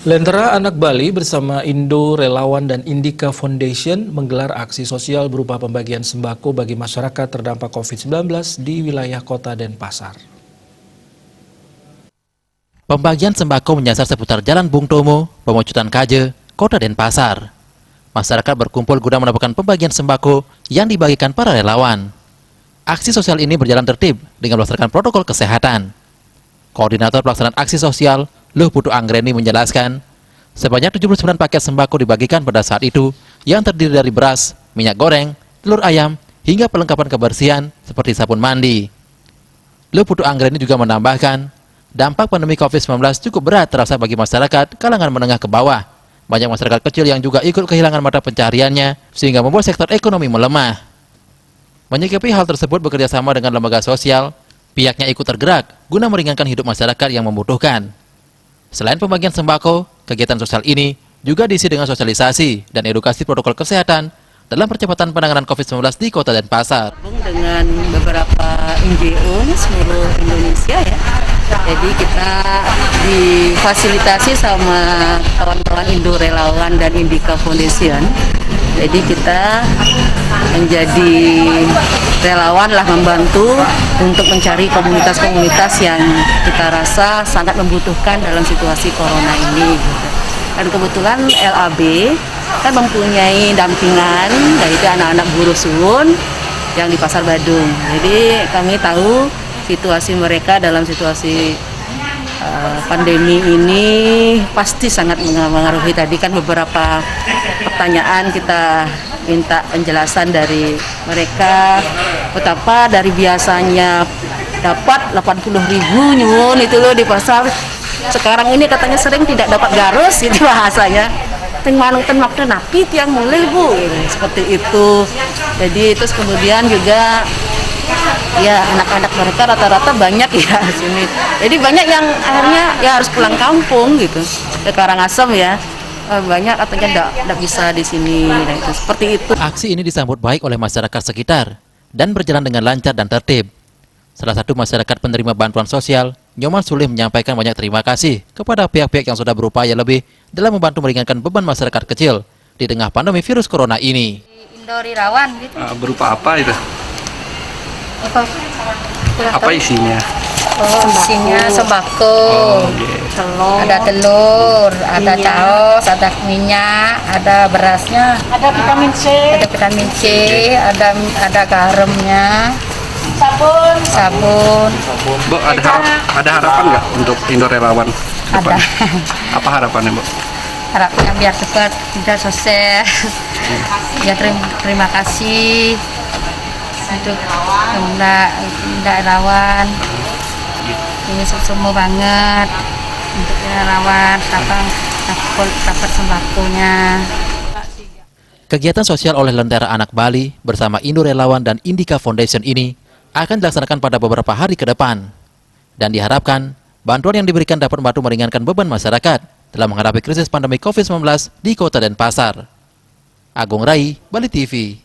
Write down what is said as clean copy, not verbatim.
Lentera Anak Bali bersama Indo Relawan dan Indika Foundation menggelar aksi sosial berupa pembagian sembako bagi masyarakat terdampak COVID-19 di wilayah Kota Denpasar. Pembagian sembako menyasar seputar Jalan Bung Tomo, Pemocutan Kaje, Kota Denpasar. Masyarakat berkumpul guna mendapatkan pembagian sembako yang dibagikan para relawan. Aksi sosial ini berjalan tertib dengan berdasarkan protokol kesehatan. Koordinator pelaksanaan aksi sosial, Luh Putu Anggreni menjelaskan, sebanyak 79 paket sembako dibagikan pada saat itu yang terdiri dari beras, minyak goreng, telur ayam, hingga perlengkapan kebersihan seperti sabun mandi. Luh Putu Anggreni juga menambahkan, dampak pandemi COVID-19 cukup berat terasa bagi masyarakat kalangan menengah ke bawah. Banyak masyarakat kecil yang juga ikut kehilangan mata pencahariannya sehingga membuat sektor ekonomi melemah. Menyikapi hal tersebut bekerjasama dengan lembaga sosial, pihaknya ikut tergerak guna meringankan hidup masyarakat yang membutuhkan. Selain pembagian sembako, kegiatan sosial ini juga diisi dengan sosialisasi dan edukasi protokol kesehatan dalam percepatan penanganan COVID-19 di Kota Denpasar. Dengan beberapa NGO seluruh Indonesia ya, jadi kita difasilitasi sama kawan-kawan Indo Relawan dan Indika Foundation. Jadi kita menjadi relawan lah, membantu untuk mencari komunitas-komunitas yang kita rasa sangat membutuhkan dalam situasi corona ini. Dan kebetulan LAB kan mempunyai dampingan, yaitu anak-anak buruh suwun yang di Pasar Badung. Jadi kami tahu situasi mereka dalam situasi pandemi ini pasti sangat mengaruhi. Tadi kan beberapa pertanyaan kita minta penjelasan dari mereka, betapa dari biasanya dapat 80.000 nyuwun itu loh di pasar, sekarang ini katanya sering tidak dapat garus itu bahasanya. Ting manuten waktu napi tiang mulai bu, seperti itu. Jadi terus kemudian juga ya anak-anak mereka rata-rata banyak ya sini. Jadi banyak yang akhirnya ya harus pulang kampung gitu ke Karangasem ya. Banyak katanya tidak bisa di sini. Nah, itu seperti itu. Aksi ini disambut baik oleh masyarakat sekitar dan berjalan dengan lancar dan tertib. Salah satu masyarakat penerima bantuan sosial, Nyoman Sulih menyampaikan banyak terima kasih kepada pihak-pihak yang sudah berupaya lebih dalam membantu meringankan beban masyarakat kecil di tengah pandemi virus corona ini. Indo Relawan gitu. Berupa apa itu? Apa isinya? Isinya sembako, Telur, ada telur, ada saus, ada minyak, ada berasnya, ada vitamin C, ada garamnya, sabun. Bu, ada harapan nggak untuk Indo Relawan? Ada. Apa harapannya, Bu? Harapnya biar cepat tidak sukses. Ya terima kasih untuk Indo Relawan. Ini semua banget untuk relawan dapat sembakonya. Kegiatan sosial oleh Lentera Anak Bali bersama Indo Relawan dan Indika Foundation ini akan dilaksanakan pada beberapa hari ke depan. Dan diharapkan bantuan yang diberikan dapat membantu meringankan beban masyarakat dalam menghadapi krisis pandemi COVID-19 di Kota Denpasar. Agung Rai, Bali TV.